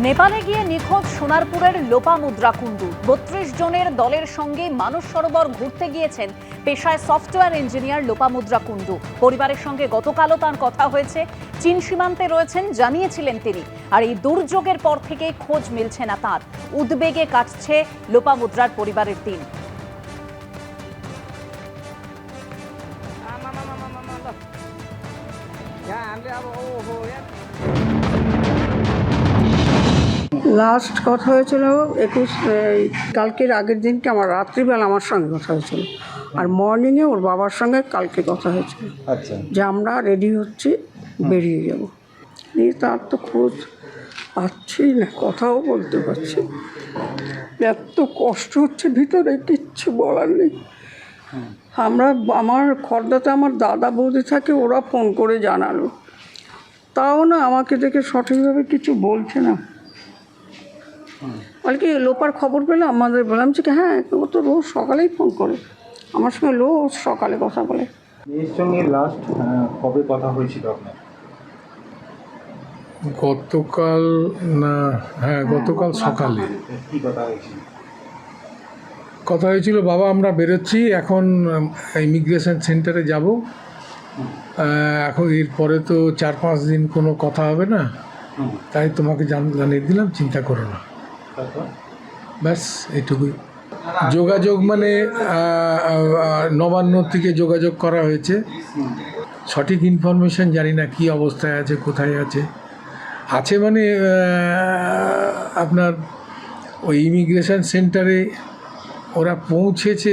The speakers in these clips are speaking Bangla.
নেপালে গিয়ে নিখোঁজ সোনারপুরের লোপামুদ্রা কুণ্ডু ৩২ জনের দলের সঙ্গে মানস সরোবর ঘুরতে গিয়েছেন পেশায় সফটওয়্যার ইঞ্জিনিয়ার লোপামুদ্রা কুণ্ডু। পরিবারের সঙ্গে গতকালও তার কথা হয়েছে। চীন সীমান্তে রয়েছেন জানিয়েছিলেন তিনি। আর এই দুর্যোগের পর থেকে খোঁজ মিলছে না তার। উদ্বেগে কাটছে লোপামুদ্রার পরিবারের দিন। লাস্ট কথা হয়েছিল 21 কালকের আগের দিনকে আমার রাত্রিবেলা আমার সঙ্গে কথা হয়েছিল, আর মর্নিংয়ে ওর বাবার সঙ্গে কালকে কথা হয়েছিল। আচ্ছা, যে আমরা রেডি হচ্ছি, বেরিয়ে যাব। নিয়ে তার তো খোঁজ পাচ্ছি না, কথাও বলতে পারছি। এত কষ্ট হচ্ছে ভিতরে, কিচ্ছু বলার নেই। আমার খর্দাতে আমার দাদা বৌদি থাকে, ওরা ফোন করে জানালো, তাও না আমাকে দেখে সঠিকভাবে কিছু বলছে না। বলে কি লোপার খবর পেলে আমাদের বললাম যে হ্যাঁ, ও তো রোজ সকালেই ফোন করে, আমার সঙ্গে রোজ সকালে কথা বলে। এর সঙ্গে লাস্ট কবে কথা হয়েছিল আপনার? গতকাল না, হ্যাঁ গতকাল সকালে কি কথা হয়েছিল? কথা হয়েছিল, বাবা আমরা বেরোচ্ছি, এখন ইমিগ্রেশন সেন্টারে যাব, এখন এরপরে তো 4-5 দিন কোনো কথা হবে না, তাই তোমাকে জানিয়ে দিলাম, চিন্তা করো না। ব্যাস এইটুকুই। যোগাযোগ মানে নবান্ন থেকে যোগাযোগ করা হয়েছে, সঠিক ইনফরমেশন জানি না কি অবস্থায় আছে, কোথায় আছে মানে আপনার ওই ইমিগ্রেশন সেন্টারে ওরা পৌঁছেছে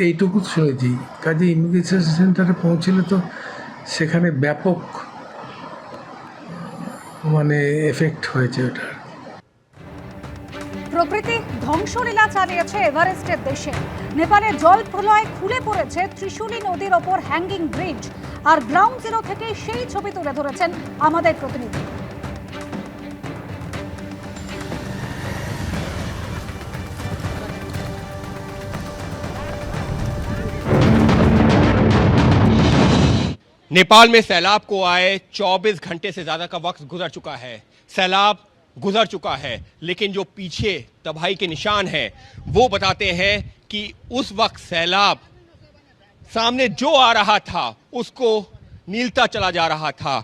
এইটুকু শুনেছি। কাজে ইমিগ্রেশন সেন্টারে পৌঁছলে তো সেখানে ব্যাপক মানে এফেক্ট হয়েছে ওটার। প্রকৃতি ধ্বংসলীলা চালিয়েছে এভারেস্টের দেশে। নেপালে জল প্রলয় খুলে পড়েছে ত্রিশুলি নদীর ওপর হ্যাঙ্গিং ব্রিজ। আর গ্রাউন্ড জিরো থেকে সেই ছবি তুলে ধরেছেন আমাদের প্রতিনিধি। नेपाल में सैलाब को आए 24 घंटे से ज़्यादा का वक्त गुजर चुका है। सैलाब गुजर चुका है, लेकिन जो पीछे तबाही के निशान हैं वो बताते हैं कि उस वक्त सैलाब सामने जो आ रहा था उसको नीलता चला जा रहा था।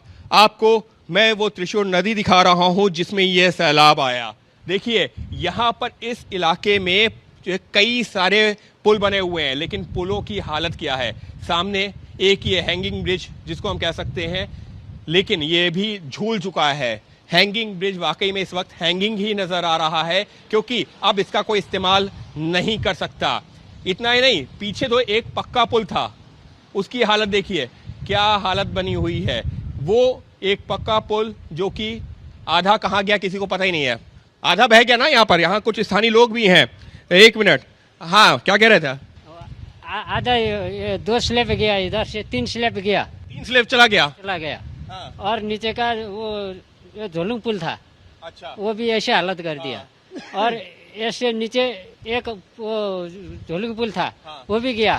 आपको मैं वो त्रिशूल नदी दिखा रहा हूँ जिसमें ये सैलाब आया। देखिए यहाँ पर इस इलाके में कई सारे पुल बने हुए हैं, लेकिन पुलों की हालत क्या है। सामने एक ये हैंगिंग ब्रिज जिसको हम कह सकते हैं, लेकिन ये भी झूल चुका है। हैंगिंग ब्रिज वाकई में इस वक्त हैंगिंग ही नज़र आ रहा है, क्योंकि अब इसका कोई इस्तेमाल नहीं कर सकता। इतना ही नहीं, पीछे तो एक पक्का पुल था, उसकी हालत देखिए क्या हालत बनी हुई है। वो एक पक्का पुल जो कि आधा कहाँ गया किसी को पता ही नहीं है, आधा बह गया ना। यहाँ पर यहाँ कुछ स्थानीय लोग भी हैं। 1 मिनट, हाँ क्या कह रहे थे? आधा 2 स्लैब गया, इधर से 3 स्लैब गया, 3 स्लेब चला गया। हाँ। और नीचे का वो झोलुंग पुल था, अच्छा, वो भी ऐसे हालत कर दिया। और ऐसे नीचे एक वो झोलुंग पुल था, हाँ। वो भी गया।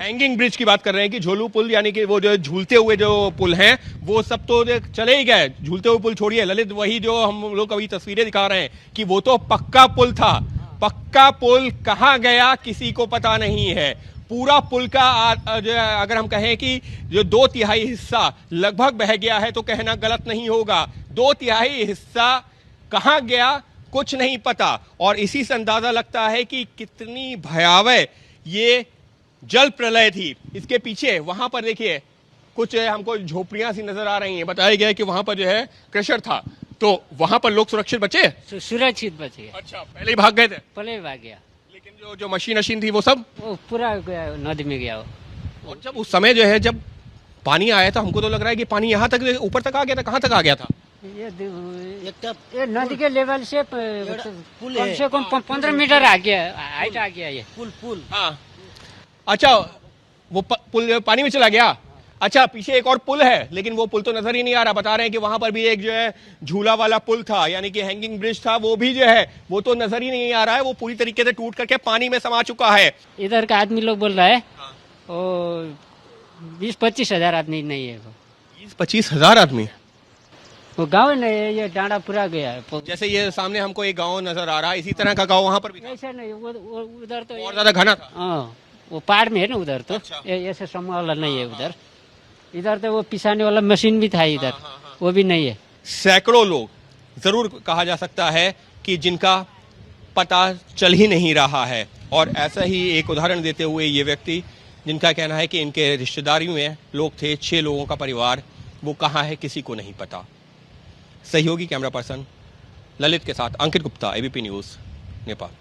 हैंगिंग ब्रिज की बात कर रहे हैं कि झोलू पुल, यानी कि वो जो झूलते हुए जो पुल हैं वो सब तो चले ही गए। झूलते हुए पुल छोड़िए ललित, वही जो हम लोग अभी तस्वीरें दिखा रहे हैं कि वो तो पक्का पुल था। पक्का पुल कहाँ गया किसी को पता नहीं है। पूरा पुल का अगर हम कहें कि जो 2/3 हिस्सा लगभग बह गया है तो कहना गलत नहीं होगा। 2/3 हिस्सा कहाँ गया कुछ नहीं पता, और इसी से अंदाजा लगता है कि कितनी भयावह ये जल प्रलय थी। इसके पीछे वहां पर देखिए कुछ हमको झोपड़ियां सी नजर आ रही हैं। बताया गया है कि वहां पर जो है क्रशर था, तो वहां पर लोग सुरक्षित बचे। सुरक्षित बचे। अच्छा, पहले ही भाग गए थे? पहले ही भाग गया, लेकिन जो मशीन थी वो सब वो पूरा गया, नदी में गया वो। और जब उस समय जो है जब पानी आया था, हमको तो लग रहा है कि पानी यहाँ तक ऊपर तक आ गया था। कहाँ तक आ गया था? ये नदी के लेवल से कम से कम 15 मीटर आ गया, हाइट आ गया ये पुल। हाँ, अच्छा, वो पुल पानी में चला गया। अच्छा, पीछे एक और पुल है, लेकिन वो पुल तो नजर ही नहीं आ रहा। बता रहे हैं कि वहां पर भी एक जो है झूला वाला पुल था, यानी कि हैंगिंग ब्रिज था, वो भी जो है वो तो नजर ही नहीं आ रहा है। वो पूरी तरीके से टूट करके पानी में समा चुका है। इधर का आदमी लोग बोल रहा है वो 20-25 हजार आदमी नहीं है, 20-25 हजार आदमी। वो गाँव नहीं है, ये डांडा पूरा गया है। जैसे ये सामने हमको एक गांव नजर आ रहा है, इसी तरह का गांव वहां पर भी था? ऐसा नहीं, वो उधर तो और ज्यादा घना था? हाँ, वो पहाड़ में है ना उधर, तो अच्छा। ऐसे समूह वाला नहीं है उधर। इधर तो वो पिसाने वाला मशीन भी था इधर, वो भी नहीं है। सैकड़ों लोग, जरूर कहा जा सकता है कि जिनका पता चल ही नहीं रहा है। और ऐसा ही एक उदाहरण देते हुए ये व्यक्ति, जिनका कहना है कि इनके रिश्तेदारी में लोग थे, 6 लोगों का परिवार, वो कहाँ है किसी को नहीं पता। सहयोगी कैमरा पर्सन ललित के साथ अंकित गुप्ता, एबीपी न्यूज, नेपाल।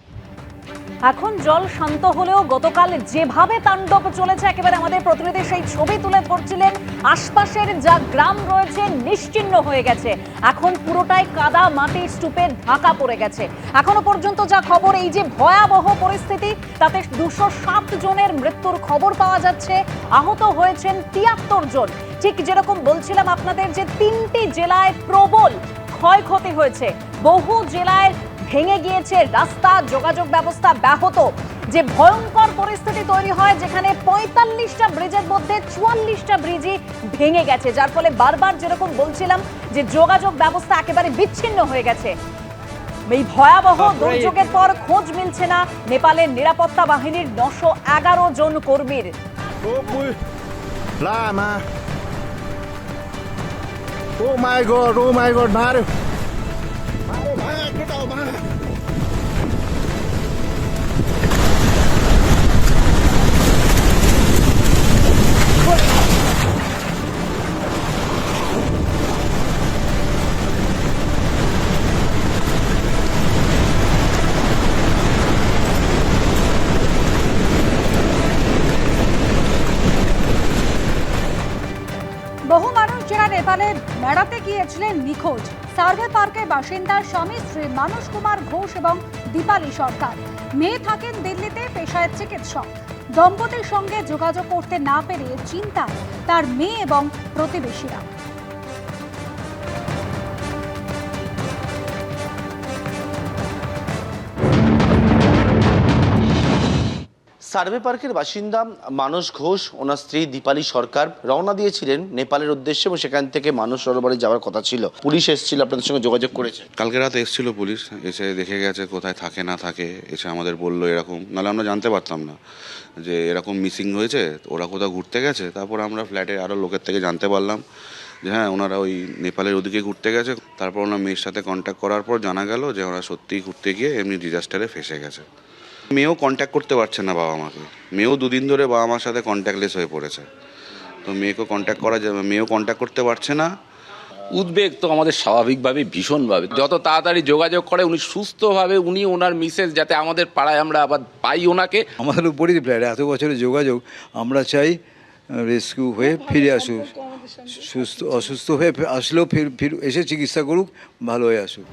এখন জল শান্ত হলেও গতকাল যেভাবে তাণ্ডব চলেছে, একেবারে আমাদের প্রতিনিধি সেই ছবি তুলে ধরছিলেন। আশপাশের যা গ্রাম রয়েছে নিশ্চিহ্ন হয়ে গেছে, এখন পুরোটাই কাদা মাটির স্তূপে ঢাকা পড়ে গেছে। এখনো পর্যন্ত যা খবর, এই যে ভয়াবহ পরিস্থিতি, তাতে 207 জনের মৃত্যুর খবর পাওয়া যাচ্ছে, আহত হয়েছেন 73 জন। ঠিক যেরকম বলছিলাম আপনাদের, যে 3টি জেলায় প্রবল ক্ষয়ক্ষতি হয়েছে, বহু জেলায় ভেঙে গিয়েছে রাস্তা, যোগাযোগ ব্যবস্থা ব্যাহত। যে ভয়ঙ্কর পরিস্থিতি তৈরি হয়, যেখানে 45টা ব্রিজের মধ্যে 44টা ব্রিজই ভেঙে গেছে, যার ফলে বারবার যেরকম বলছিলাম যে যোগাযোগ ব্যবস্থা একেবারে বিচ্ছিন্ন হয়ে গেছে। এই ভয়াবহ দুর্যোগের পর খোঁজ মিলছে না নেপালের নিরাপত্তা বাহিনীর 911 জন কর্মীর। Oh my god, Mario. বহু মানুষ যারা নেপালে বেড়াতে গিয়েছিলেন নিখোঁজ। সার্ভে পার্কের বাসিন্দা স্বামী স্ত্রী মানুষ কুমার ঘোষ এবং দীপালি সরকার। মেয়ে থাকেন দিল্লিতে, পেশায় চিকিৎসক। দম্পতির সঙ্গে যোগাযোগ করতে না পেরে চিন্তায় তার মেয়ে এবং প্রতিবেশীরা। সার্ভে পার্কের বাসিন্দা মানস ঘোষ, ওনার স্ত্রী দীপালি সরকার রওনা দিয়েছিলেন নেপালের উদ্দেশ্যে এবং সেখান থেকে মানস সরোবরে যাওয়ার কথা ছিল। পুলিশ এসেছিল, আপনাদের সঙ্গে যোগাযোগ করেছে? কালকে রাতে এসেছিল পুলিশ, এসে দেখে গেছে কোথায় থাকে না থাকে, এসে আমাদের বললো এরকম, নাহলে আমরা জানতে পারতাম না যে এরকম মিসিং হয়েছে, ওরা কোথাও ঘুরতে গেছে। তারপর আমরা ফ্ল্যাটে আরও লোকের থেকে জানতে পারলাম যে হ্যাঁ ওনারা ওই নেপালের ওদিকে ঘুরতে গেছে। তারপর ওনার মেয়ের সাথে কন্ট্যাক্ট করার পর জানা গেল যে ওরা সত্যিই ঘুরতে গিয়ে এমনি ডিজাস্টারে ফেসে গেছে। মেয়েও কন্ট্যাক্ট করতে পারছে না বাবা মাকে, মেয়েও 2 দিন ধরে বাবা মার সাথে কন্ট্যাক্টলেস হয়ে পড়েছে। তো মেয়েকে কন্ট্যাক্ট করা যাবে, মেয়েও কন্ট্যাক্ট করতে পারছে না। উদ্বেগ তো আমাদের স্বাভাবিকভাবে ভীষণভাবে, যত তাড়াতাড়ি যোগাযোগ করে উনি সুস্থভাবে, উনি ওনার মিসেস যাতে আমাদের পাড়ায় আমরা আবার পাই ওনাকে। আমাদের উপরই ফ্ল্যাট, এত বছরের যোগাযোগ, আমরা চাই রেস্কিউ হয়ে ফিরে আসুক, অসুস্থ হয়ে আসলেও ফির এসে চিকিৎসা করুক, ভালো হয়ে আসুক।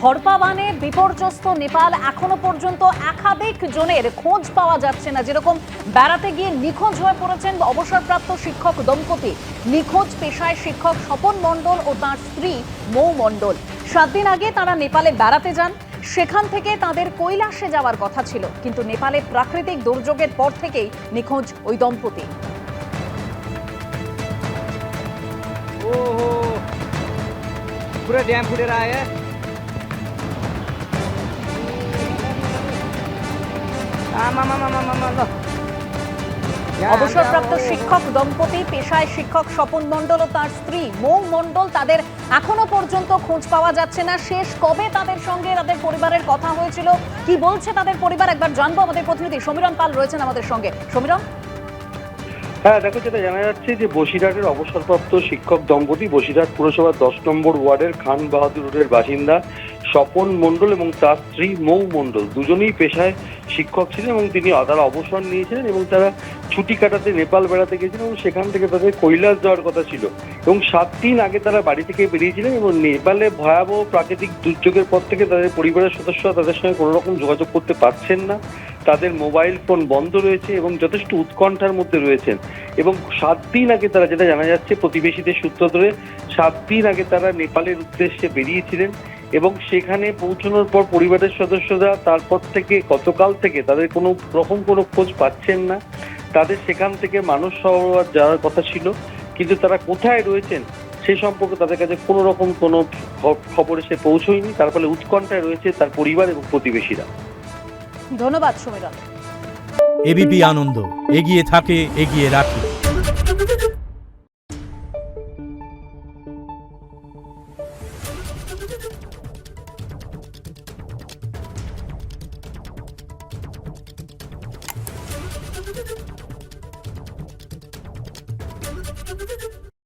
হরপাবানে বিপর্যস্ত নেপাল, এখনো পর্যন্ত একাধিক জনের খোঁজ পাওয়া যাচ্ছে না। যেরকম বেড়াতে গিয়ে নিখোঁজ হয়ে পড়েছেন অবসরপ্রাপ্ত শিক্ষক দম্পতি, নিখোঁজ পেশায় শিক্ষক স্বপন মণ্ডল ও তাঁর স্ত্রী মৌ মণ্ডল। 7 দিন আগে তারা নেপালে বেড়াতে যান, সেখান থেকে তাদের কৈলাসে যাওয়ার কথা ছিল, কিন্তু নেপালে প্রাকৃতিক দুর্যোগের পর থেকেই নিখোঁজ ওই দম্পতি। पूरा डैम फुटेर आयो। অবসরপ্রাপ্ত শিক্ষক দম্পতি, পেশায় শিক্ষক স্বপন মণ্ডল ও তার স্ত্রী মৌ মণ্ডল, তাদের এখনো পর্যন্ত খোঁজ পাওয়া যাচ্ছে না। শেষ কবে তাদের সঙ্গে তাদের পরিবারের কথা হয়েছিল, কি বলছে তাদের পরিবার, একবার জানবো। আমাদের প্রতিনিধি সমীরণ পাল রয়েছেন আমাদের সঙ্গে। সমীরণ। হ্যাঁ দেখো, যেটা জানা যাচ্ছে যে বসিরহাটের অবসরপ্রাপ্ত শিক্ষক দম্পতি, বসিরহাট পুরসভার 10 নম্বর ওয়ার্ডের খান বাহাদুর রোডের বাসিন্দা স্বপন মণ্ডল এবং তার স্ত্রী মৌ মণ্ডল, দুজনেই পেশায় শিক্ষক ছিলেন এবং তারা অবসর নিয়েছিলেন এবং তারা ছুটি কাটাতে নেপাল বেড়াতে গেছিলেন এবং সেখান থেকে তাদের কৈলাস যাওয়ার কথা ছিল এবং 7 দিন আগে তারা বাড়ি থেকে বেরিয়েছিলেন এবং নেপালে ভয়াবহ প্রাকৃতিক দুর্যোগের পর থেকে তাদের পরিবারের সদস্যরা তাদের সঙ্গে কোনো রকম যোগাযোগ করতে পারছেন না। তাদের মোবাইল ফোন বন্ধ রয়েছে এবং যথেষ্ট উৎকণ্ঠার মধ্যে রয়েছেন এবং 7 দিন আগে তারা, যেটা জানা যাচ্ছে প্রতিবেশীদের সূত্র ধরে, 7 দিন আগে তারা নেপালের উদ্দেশ্যে বেরিয়েছিলেন এবং সেখানে পৌঁছানোর পর পরিবারের সদস্যরা তারপর থেকে গতকাল থেকে তাদের কোনো রকম কোনো খোঁজ পাচ্ছেন না। তাদের সেখান থেকে মানস সরোবর যাওয়ার কথা ছিল, কিন্তু তারা কোথায় রয়েছেন সে সম্পর্কে তাদের কাছে কোনো রকম কোনো খবর এসে পৌঁছয়নি। তার ফলে উৎকণ্ঠায় রয়েছে তার পরিবার এবং প্রতিবেশীরা। ধন্যবাদ সমীরণ। এবিপি আনন্দ, এগিয়ে থাকে, এগিয়ে রাখে।